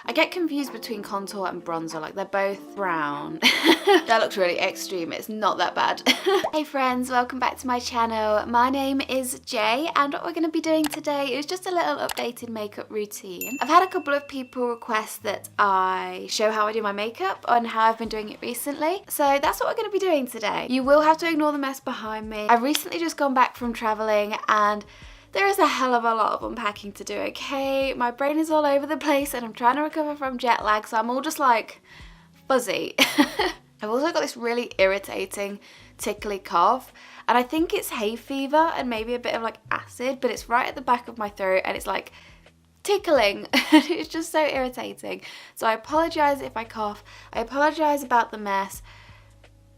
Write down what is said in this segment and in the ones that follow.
I get confused between contour and bronzer, like they're both brown. That looks really extreme, it's not that bad. Hey friends, welcome back to my channel. My name is Jay, and what we're going to be doing today is just a little updated makeup routine. I've had a couple of people request that I show how I do my makeup and how I've been doing it recently, so that's what we're going to be doing today. You will have to ignore the mess behind me. I've recently just gone back from traveling and there is a hell of a lot of unpacking to do, okay? My brain is all over the place and I'm trying to recover from jet lag, so I'm all just like fuzzy. I've also got this really irritating tickly cough, and I think it's hay fever and maybe a bit of like acid, but it's right at the back of my throat and it's like tickling. It's just so irritating. So I apologise if I cough. I apologise about the mess.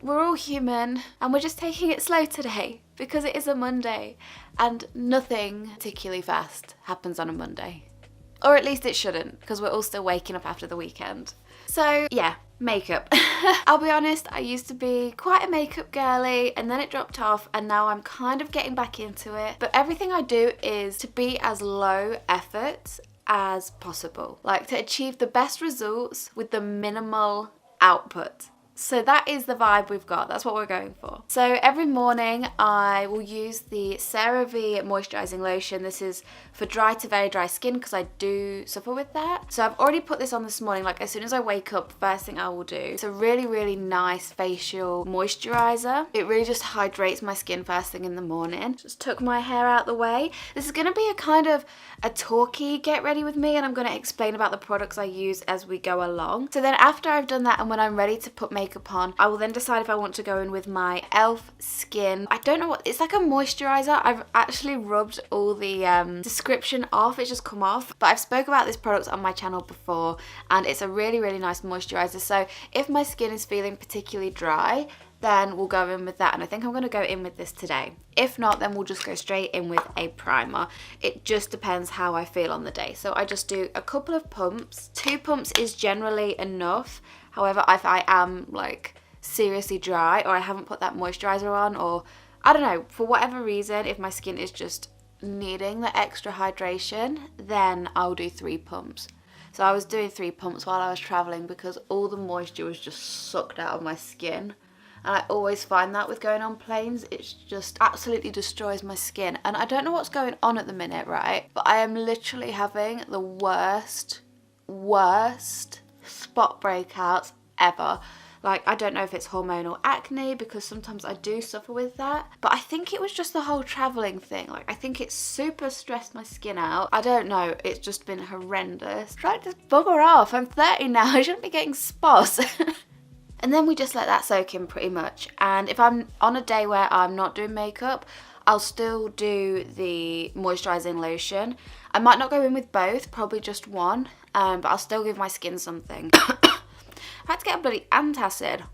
We're all human and we're just taking it slow today because it is a Monday and nothing particularly fast happens on a Monday. Or at least it shouldn't, because we're all still waking up after the weekend. So yeah, makeup. I'll be honest, I used to be quite a makeup girly and then it dropped off and now I'm kind of getting back into it. But everything I do is to be as low effort as possible. Like to achieve the best results with the minimal output. So that is the vibe we've got, that's what we're going for. So every morning I will use the CeraVe moisturising lotion. This is for dry to very dry skin because I do suffer with that. So I've already put this on this morning, like as soon as I wake up, first thing I will do. It's a really, really nice facial moisturiser. It really just hydrates my skin first thing in the morning. Just took my hair out the way. This is going to be a kind of a talky get ready with me, and I'm going to explain about the products I use as we go along. So then after I've done that and when I'm ready to put makeup on, I will then decide if I want to go in with my Elle Skin. I don't know what, it's like a moisturiser. I've actually rubbed all the description off, it's just come off. But I've spoke about this product on my channel before and it's a really, really nice moisturiser. So if my skin is feeling particularly dry, then we'll go in with that, and I think I'm going to go in with this today. If not, then we'll just go straight in with a primer. It just depends how I feel on the day. So I just do a couple of pumps. 2 pumps is generally enough. However, if I am like seriously dry or I haven't put that moisturiser on, or I don't know, for whatever reason, if my skin is just needing the extra hydration, then I'll do 3 pumps. So I was doing 3 pumps while I was traveling because all the moisture was just sucked out of my skin. And I always find that with going on planes, it just absolutely destroys my skin. And I don't know what's going on at the minute, right? But I am literally having the worst spot breakouts ever. Like, I don't know if it's hormonal acne, because sometimes I do suffer with that. But I think it was just the whole traveling thing. Like, I think it super stressed my skin out. I don't know, it's just been horrendous. Try to just bugger off. I'm 30 now, I shouldn't be getting spots. And then we just let that soak in pretty much. And if I'm on a day where I'm not doing makeup, I'll still do the moisturising lotion. I might not go in with both, probably just one, but I'll still give my skin something. I've had to get a bloody antacid.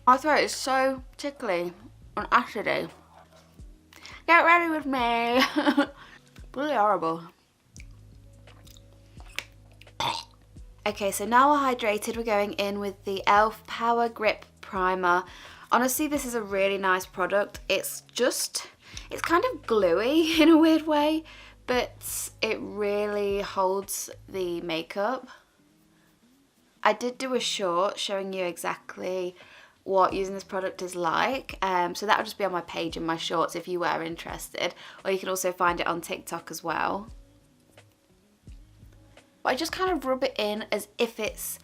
My throat is so tickly and acidy. Get ready with me. Really horrible. Okay, so now we're hydrated, we're going in with the Elle Power Grip Primer. Honestly, this is a really nice product. It's kind of gluey in a weird way, but it really holds the makeup. I did do a short showing you exactly what using this product is like, so that'll just be on my page in my shorts if you were interested, or you can also find it on TikTok as well. But I just kind of rub it in as if it's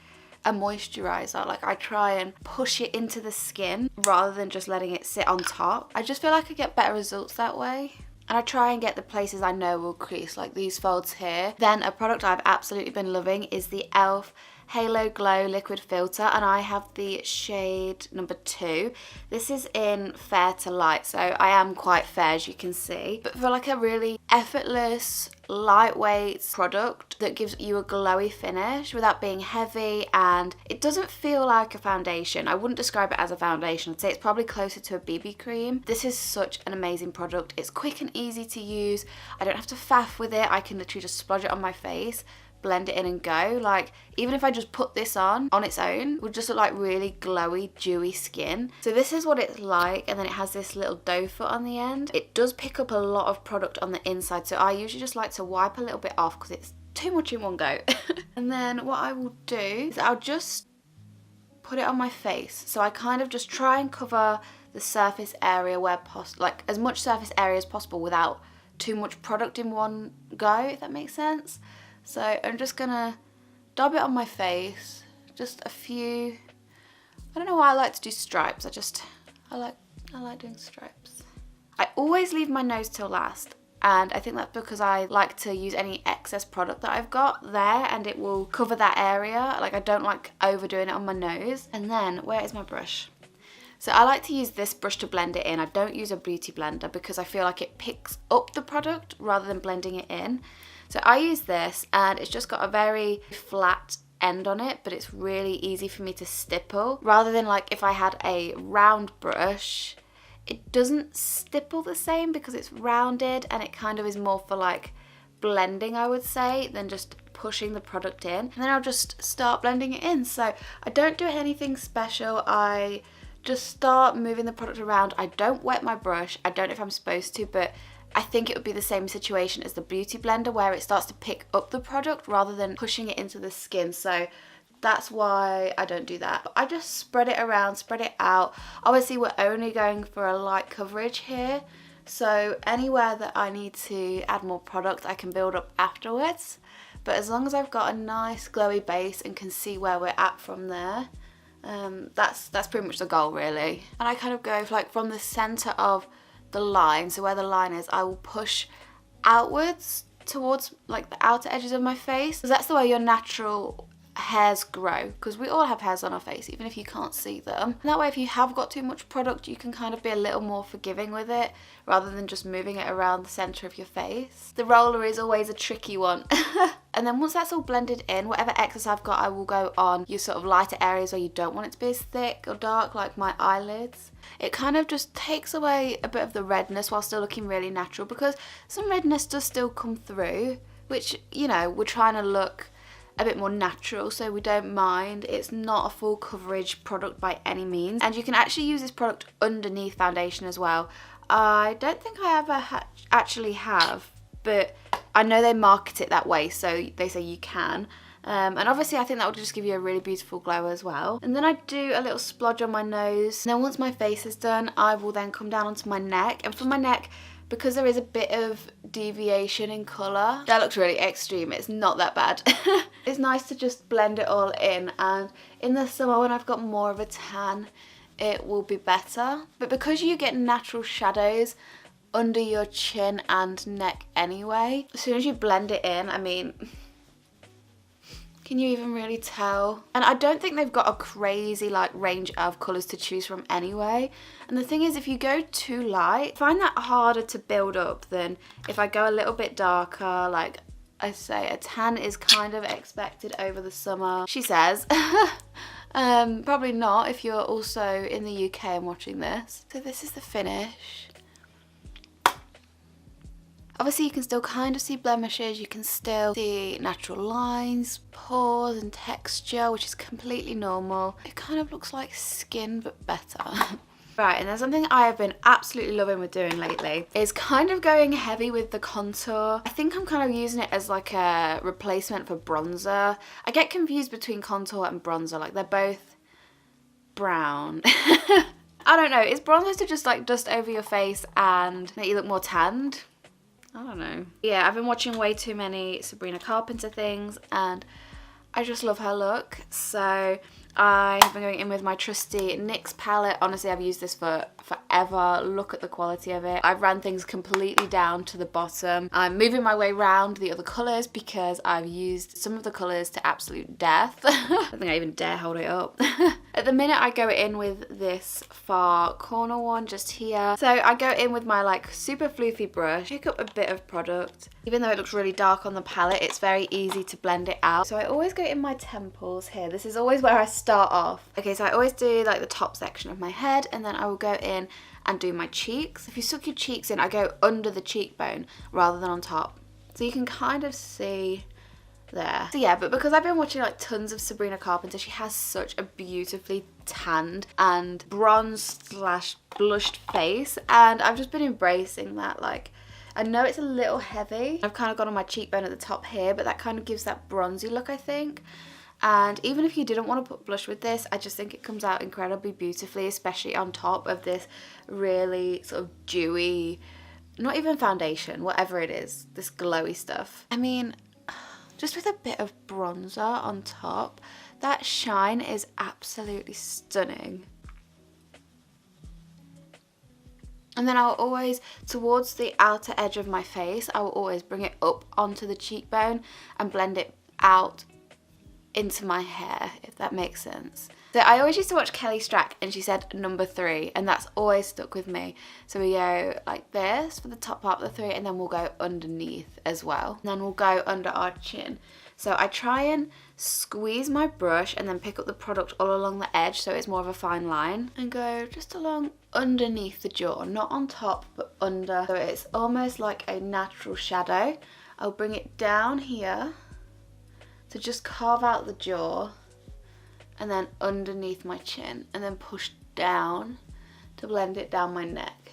a moisturiser. Like, I try and push it into the skin rather than just letting it sit on top. I just feel like I get better results that way. And I try and get the places I know will crease, like these folds here. Then a product I've absolutely been loving is the Elle Halo Glow Liquid Filter, and I have the shade number 2. This is in fair to light, so I am quite fair, as you can see. But for like a really effortless, lightweight product that gives you a glowy finish without being heavy, and it doesn't feel like a foundation. I wouldn't describe it as a foundation. I'd say it's probably closer to a BB cream. This is such an amazing product. It's quick and easy to use. I don't have to faff with it. I can literally just splodge it on my face, blend it in and go. Like, even if I just put this on its own, it would just look like really glowy, dewy skin. So this is what it's like, and then it has this little doe foot on the end. It does pick up a lot of product on the inside, so I usually just like to wipe a little bit off because it's too much in one go. And then what I will do is I'll just put it on my face. So I kind of just try and cover the surface area where possible, like as much surface area as possible without too much product in one go, if that makes sense. So I'm just gonna dab it on my face, just a few. I don't know why I like to do stripes. I like doing stripes. I always leave my nose till last, and I think that's because I like to use any excess product that I've got there and it will cover that area. Like, I don't like overdoing it on my nose. And then, where is my brush? So I like to use this brush to blend it in. I don't use a beauty blender because I feel like it picks up the product rather than blending it in. So I use this, and it's just got a very flat end on it, but it's really easy for me to stipple. Rather than like if I had a round brush, it doesn't stipple the same because it's rounded, and it kind of is more for like blending, I would say, than just pushing the product in. And then I'll just start blending it in. So I don't do anything special. I just start moving the product around. I don't wet my brush. I don't know if I'm supposed to, but I think it would be the same situation as the beauty blender where it starts to pick up the product rather than pushing it into the skin. So that's why I don't do that. But I just spread it around, spread it out. Obviously, we're only going for a light coverage here. So anywhere that I need to add more product, I can build up afterwards. But as long as I've got a nice glowy base and can see where we're at from there, that's pretty much the goal, really. And I kind of go like from the center of the line, so where the line is, I will push outwards towards like the outer edges of my face, because that's the way your natural hairs grow, because we all have hairs on our face even if you can't see them. And that way, if you have got too much product, you can kind of be a little more forgiving with it rather than just moving it around the center of your face. The roller is always a tricky one. And then once that's all blended in, whatever excess I've got, I will go on your sort of lighter areas where you don't want it to be as thick or dark, like my eyelids. It kind of just takes away a bit of the redness while still looking really natural, because some redness does still come through, which, you know, we're trying to look a bit more natural, so we don't mind. It's not a full coverage product by any means, and you can actually use this product underneath foundation as well. I don't think I ever actually have, but I know they market it that way, so they say you can. And obviously I think that will just give you a really beautiful glow as well. And then I do a little splodge on my nose. And then once my face is done, I will then come down onto my neck. And for my neck, because there is a bit of deviation in colour, that looks really extreme. It's not that bad. It's nice to just blend it all in. And in the summer, when I've got more of a tan, it will be better. But because you get natural shadows under your chin and neck anyway, as soon as you blend it in, I mean, can you even really tell? And I don't think they've got a crazy like range of colours to choose from anyway. And the thing is, if you go too light, I find that harder to build up than if I go a little bit darker. Like I say, a tan is kind of expected over the summer, she says. Probably not if you're also in the UK and watching this. So this is the finish. Obviously you can still kind of see blemishes, you can still see natural lines, pores and texture, which is completely normal. It kind of looks like skin, but better. Right, and there's something I have been absolutely loving with doing lately, is kind of going heavy with the contour. I think I'm kind of using it as like a replacement for bronzer. I get confused between contour and bronzer, like they're both brown. I don't know, is bronzer to just like dust over your face and make you look more tanned? I don't know. Yeah, I've been watching way too many Sabrina Carpenter things and I just love her look. So I have been going in with my trusty NYX palette. Honestly, I've used this for forever. Look at the quality of it. I've ran things completely down to the bottom. I'm moving my way around the other colours because I've used some of the colours to absolute death. I don't think I even dare hold it up. At the minute, I go in with this far corner one just here. So I go in with my like super floofy brush, pick up a bit of product. Even though it looks really dark on the palette, it's very easy to blend it out. So I always go in my temples here. This is always where I start off. Okay, so I always do like the top section of my head, and then I will go in and do my cheeks. If you suck your cheeks in, I go under the cheekbone rather than on top. So you can kind of see there. So yeah, but because I've been watching like tons of Sabrina Carpenter, she has such a beautifully tanned and bronzed / blushed face, and I've just been embracing that. Like, I know it's a little heavy. I've kind of got on my cheekbone at the top here, but that kind of gives that bronzy look, I think. And even if you didn't want to put blush with this, I just think it comes out incredibly beautifully, especially on top of this really sort of dewy, not even foundation, whatever it is, this glowy stuff. I mean, just with a bit of bronzer on top, that shine is absolutely stunning. And then I'll always, towards the outer edge of my face, I will always bring it up onto the cheekbone and blend it out into my hair, if that makes sense. So I always used to watch Kelly Strack, and she said number 3, and that's always stuck with me. So we go like this for the top part of the 3, and then we'll go underneath as well. And then we'll go under our chin. So I try and squeeze my brush and then pick up the product all along the edge so it's more of a fine line, and go just along underneath the jaw, not on top but under, so it's almost like a natural shadow. I'll bring it down here to just carve out the jaw, and then underneath my chin, and then push down to blend it down my neck.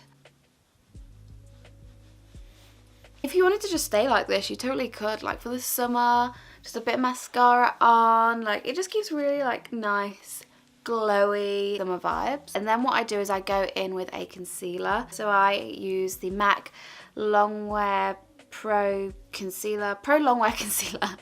If you wanted to just stay like this, you totally could, like for the summer, just a bit of mascara on, like it just gives really like nice glowy summer vibes. And then what I do is I go in with a concealer. So I use the MAC Longwear Pro Longwear Concealer.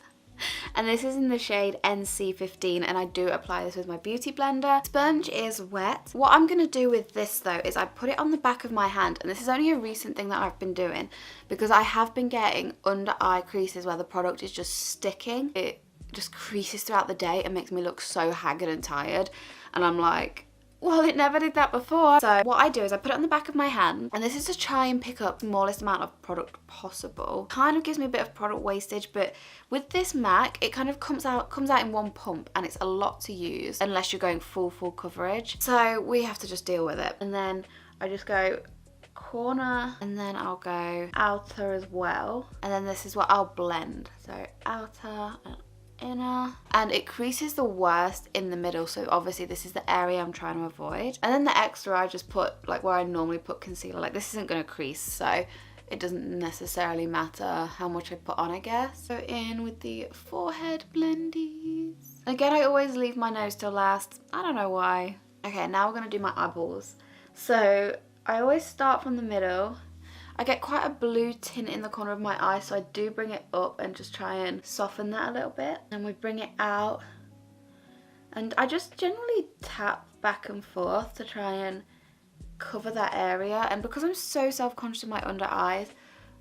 And this is in the shade NC15, and I do apply this with my beauty blender. Sponge is wet. What I'm going to do with this though is I put it on the back of my hand, and this is only a recent thing that I've been doing because I have been getting under eye creases where the product is just sticking. It just creases throughout the day and makes me look so haggard and tired, and I'm like, well, it never did that before. So what I do is I put it on the back of my hand, and this is to try and pick up the smallest amount of product possible. Kind of gives me a bit of product wastage, but with this MAC, it kind of comes out in one pump, and it's a lot to use unless you're going full coverage. So we have to just deal with it. And then I just go corner, and then I'll go outer as well. And then this is what I'll blend. So outer and inner, and it creases the worst in the middle, so obviously this is the area I'm trying to avoid. And then the extra I just put like where I normally put concealer. Like this isn't going to crease, so it doesn't necessarily matter how much I put on, I guess. So in with the forehead blendies. Again, I always leave my nose till last. I don't know why. Okay, now we're going to do my eyeballs. So I always start from the middle. I get quite a blue tint in the corner of my eye, so I do bring it up and just try and soften that a little bit. And we bring it out, and I just generally tap back and forth to try and cover that area. And because I'm so self-conscious of my under eyes,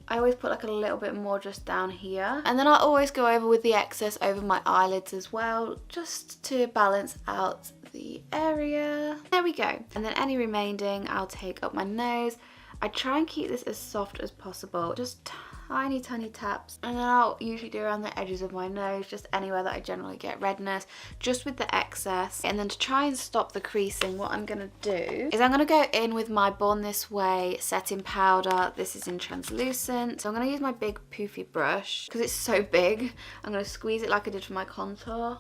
I always put like a little bit more just down here. And then I'll always go over with the excess over my eyelids as well, just to balance out the area. There we go. And then any remaining I'll take up my nose. I try and keep this as soft as possible, just tiny taps, and then I'll usually do around the edges of my nose, just anywhere that I generally get redness, just with the excess. And then to try and stop the creasing, what I'm going to do is I'm going to go in with my Born This Way setting powder. This is in translucent, so I'm going to use my big poofy brush because it's so big. I'm going to squeeze it like I did for my contour,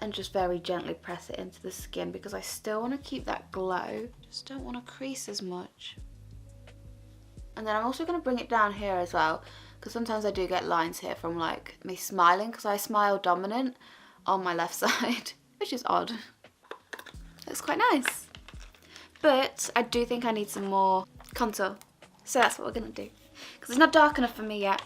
and just very gently press it into the skin because I still want to keep that glow. Just don't want to crease as much. And then I'm also going to bring it down here as well, because sometimes I do get lines here from like me smiling, because I smile dominant on my left side, which is odd. It's quite nice. But I do think I need some more contour. So that's what we're going to do, because it's not dark enough for me yet.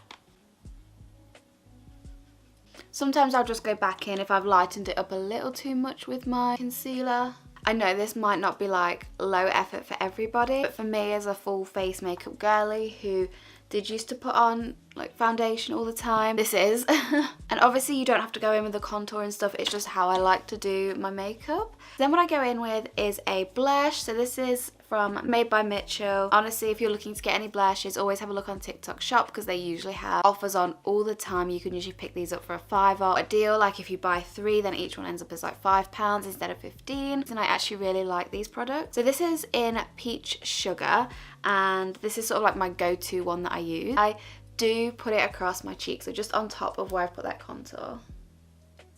Sometimes I'll just go back in if I've lightened it up a little too much with my concealer. I know this might not be like low effort for everybody, but for me as a full face makeup girly who did used to put on like foundation all the time, this is. And obviously you don't have to go in with the contour and stuff, it's just how I like to do my makeup. Then what I go in with is a blush. So this is from Made by Mitchell. Honestly, if you're looking to get any blushes, always have a look on TikTok shop because they usually have offers on all the time. You can usually pick these up for a $5 a deal. Like if you buy 3, then each one ends up as like £5 instead of 15. And I actually really like these products. So this is in Peach Sugar, and this is sort of like my go-to one that I use. I do put it across my cheek, so just on top of where I put that contour.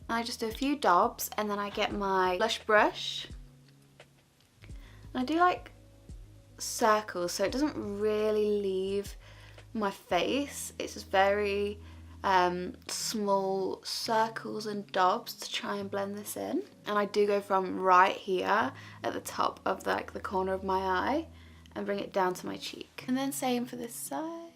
I just do a few dobs, and then I get my blush brush, and I do like circles, so it doesn't really leave my face. It's just very small circles and dobs to try and blend this in. And I do go from right here at the top of the corner of my eye and bring it down to my cheek. And then same for this side.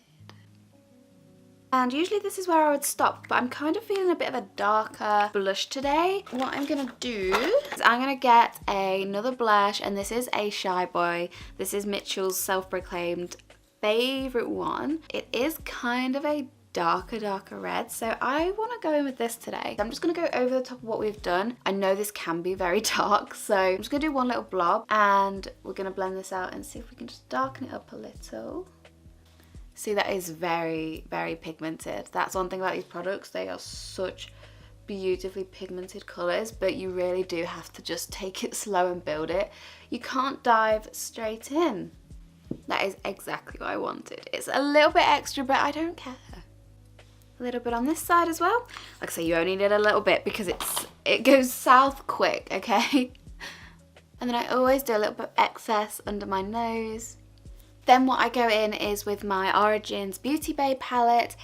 And usually this is where I would stop, but I'm kind of feeling a bit of a darker blush today. What I'm gonna do is I'm gonna get another blush, and this is a Shy Boy. This is Mitchell's self-proclaimed favorite one. It is kind of a darker red, so I want to go in with this today. I'm just going to go over the top of what we've done. I know this can be very dark, so I'm just going to do one little blob, and we're going to blend this out and see if we can just darken it up a little. See, that is very pigmented. That's one thing about these products. They are such beautifully pigmented colours, but you really do have to just take it slow and build it. You can't dive straight in. That is exactly what I wanted. It's a little bit extra, but I don't care. A little bit on this side as well. Like I say, you only need a little bit because it goes south quick, okay? And then I always do a little bit of excess under my nose. Then what I go in is with my Origins Beauty Bay palette.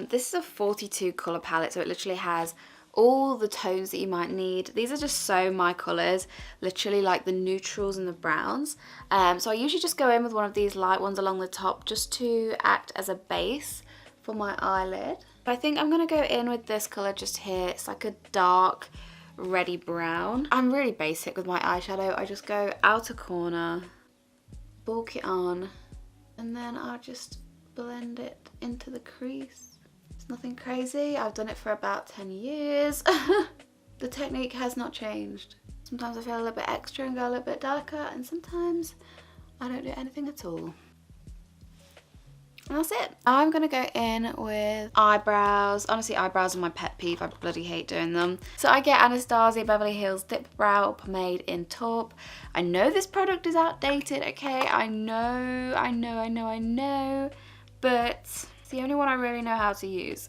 This is a 42 colour palette, so it literally has all the tones that you might need. These are just so my colours, literally like the neutrals and the browns. So I usually just go in with one of these light ones along the top just to act as a base for my eyelid. But I think I'm gonna go in with this colour just here. It's like a dark reddy brown. I'm really basic with my eyeshadow. I just go outer corner, bulk it on, and then I'll just blend it into the crease. It's nothing crazy. I've done it for about 10 years. The technique has not changed. Sometimes I feel a little bit extra and go a little bit darker, and sometimes I don't do anything at all. And that's it. I'm gonna go in with eyebrows. Honestly, eyebrows are my pet peeve. I bloody hate doing them. So I get Anastasia Beverly Hills Dip Brow Pomade in taupe. I know this product is outdated, okay? I know, but it's the only one I really know how to use.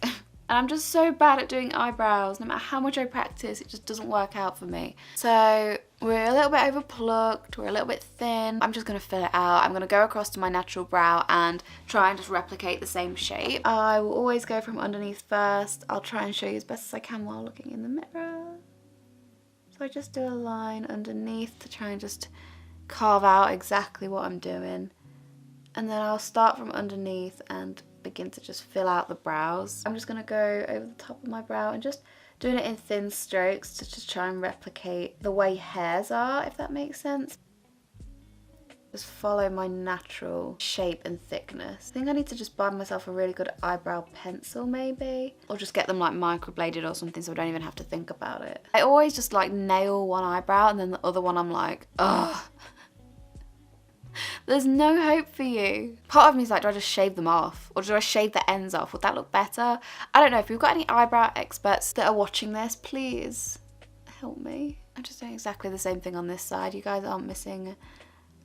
And I'm just so bad at doing eyebrows. No matter how much I practice, it just doesn't work out for me. So we're a little bit over plucked, we're a little bit thin. I'm just gonna fill it out. I'm gonna go across to my natural brow and try and just replicate the same shape. I will always go from underneath first. I'll try and show you as best as I can while looking in the mirror. So I just do a line underneath to try and just carve out exactly what I'm doing. And then I'll start from underneath and begin to just fill out the brows. I'm just going to go over the top of my brow and just doing it in thin strokes to just try and replicate the way hairs are, if that makes sense. Just follow my natural shape and thickness. I think I need to just buy myself a really good eyebrow pencil maybe, or just get them like microbladed or something so I don't even have to think about it. I always just like nail one eyebrow and then the other one I'm like, ugh. There's no hope for you. Part of me is like, do I just shave them off? Or do I shave the ends off? Would that look better? I don't know. If you've got any eyebrow experts that are watching this, please help me. I'm just doing exactly the same thing on this side. You guys aren't missing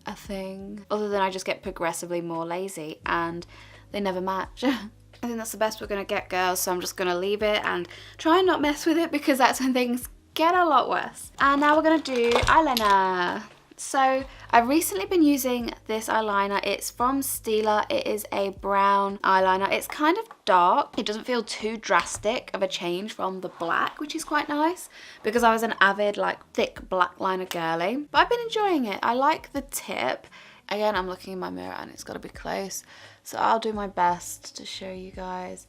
a thing. Other than I just get progressively more lazy and they never match. I think that's the best we're going to get, girls. So I'm just going to leave it and try and not mess with it because that's when things get a lot worse. And now we're going to do eyeliner. So I've recently been using this eyeliner. It's from Stila. It is a brown eyeliner. It's kind of dark. It doesn't feel too drastic of a change from the black, which is quite nice because I was an avid like thick black liner girly. But I've been enjoying it. I like the tip. Again, I'm looking in my mirror and it's got to be close. So I'll do my best to show you guys.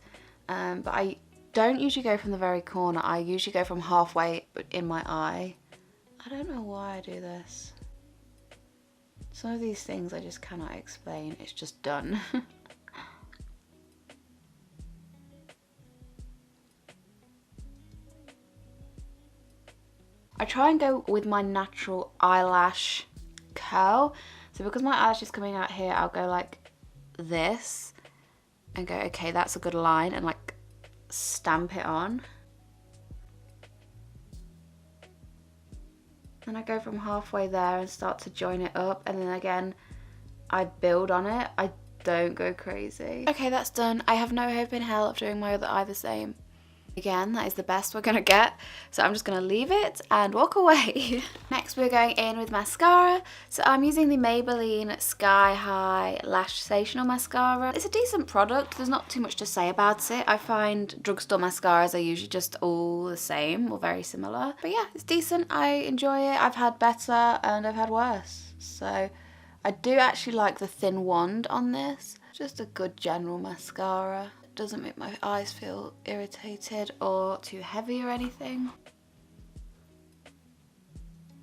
But I don't usually go from the very corner. I usually go from halfway in my eye. I don't know why I do this. Some of these things I just cannot explain. It's just done. I try and go with my natural eyelash curl. So because my eyelash is coming out here, I'll go like this and go, okay, that's a good line, and like stamp it on. Then I go from halfway there and start to join it up, and then again I build on it. I don't go crazy. Okay, that's done. I have no hope in hell of doing my other eye the same. Again, that is the best we're gonna get, so I'm just gonna leave it and walk away. Next we're going in with mascara. So I'm using the Maybelline Sky High Lash Sensational Mascara. It's a decent product, there's not too much to say about it. I find drugstore mascaras are usually just all the same or very similar. But yeah, it's decent, I enjoy it. I've had better and I've had worse. So I do actually like the thin wand on this. Just a good general mascara. Doesn't make my eyes feel irritated or too heavy or anything.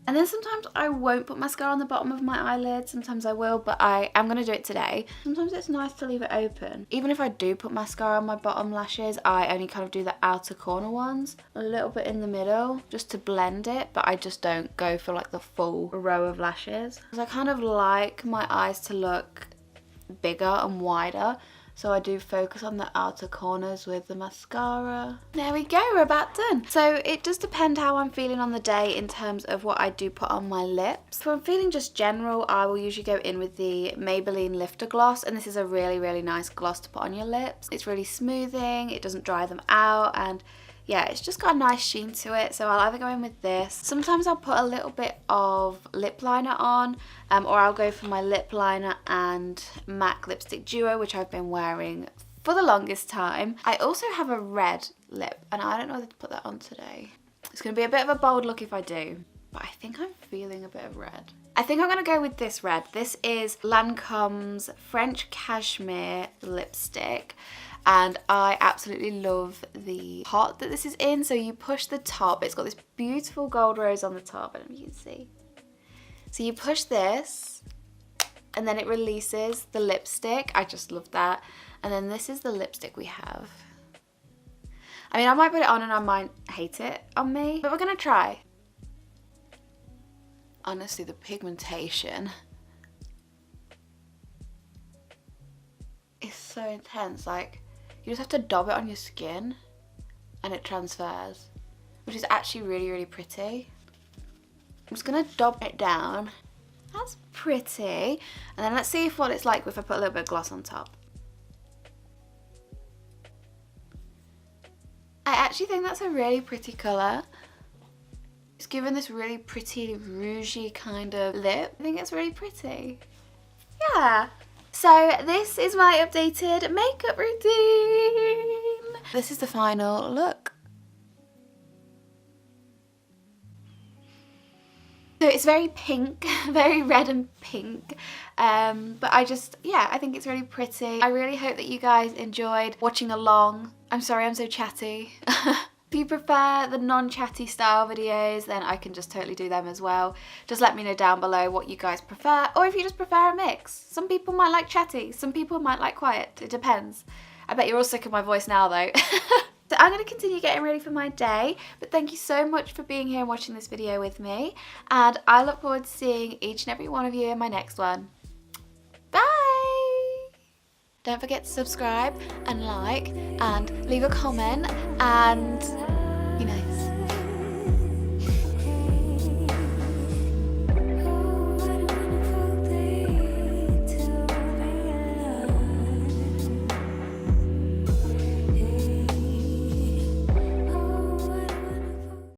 And then sometimes I won't put mascara on the bottom of my eyelid, sometimes I will, but I am going to do it today. Sometimes it's nice to leave it open. Even if I do put mascara on my bottom lashes, I only kind of do the outer corner ones, a little bit in the middle, just to blend it, but I just don't go for like the full row of lashes. Because I kind of like my eyes to look bigger and wider. So I do focus on the outer corners with the mascara. There we go, we're about done. So it does depend how I'm feeling on the day in terms of what I do put on my lips. If I'm feeling just general, I will usually go in with the Maybelline Lifter Gloss, and this is a really, really nice gloss to put on your lips. It's really smoothing, it doesn't dry them out, and yeah, it's just got a nice sheen to it, so I'll either go in with this. Sometimes I'll put a little bit of lip liner on, or I'll go for my lip liner and MAC lipstick duo, which I've been wearing for the longest time. I also have a red lip, and I don't know whether to put that on today. It's going to be a bit of a bold look if I do, but I think I'm feeling a bit of red. I think I'm going to go with this red. This is Lancome's French Cashmere lipstick. And I absolutely love the pot that this is in. So you push the top, it's got this beautiful gold rose on the top, I don't know if you can see. So you push this and then it releases the lipstick. I just love that. And then this is the lipstick we have. I mean, I might put it on and I might hate it on me, but we're gonna try. Honestly, the pigmentation is so intense. Like, you just have to dab it on your skin and it transfers, which is actually really, really pretty. I'm just gonna dab it down. That's pretty. And then let's see what it's like if I put a little bit of gloss on top. I actually think that's a really pretty colour. It's given this really pretty rougey kind of lip. I think it's really pretty. Yeah. So this is my updated makeup routine. This is the final look. So it's very pink, very red and pink, but I think it's really pretty. I really hope that you guys enjoyed watching along. I'm sorry I'm so chatty. If you prefer the non-chatty style videos, then I can just totally do them as well. Just let me know down below what you guys prefer, or if you just prefer a mix. Some people might like chatty, some people might like quiet, it depends. I bet you're all sick of my voice now though. So I'm going to continue getting ready for my day, but thank you so much for being here and watching this video with me, and I look forward to seeing each and every one of you in my next one. Bye! Don't forget to subscribe and like and leave a comment, and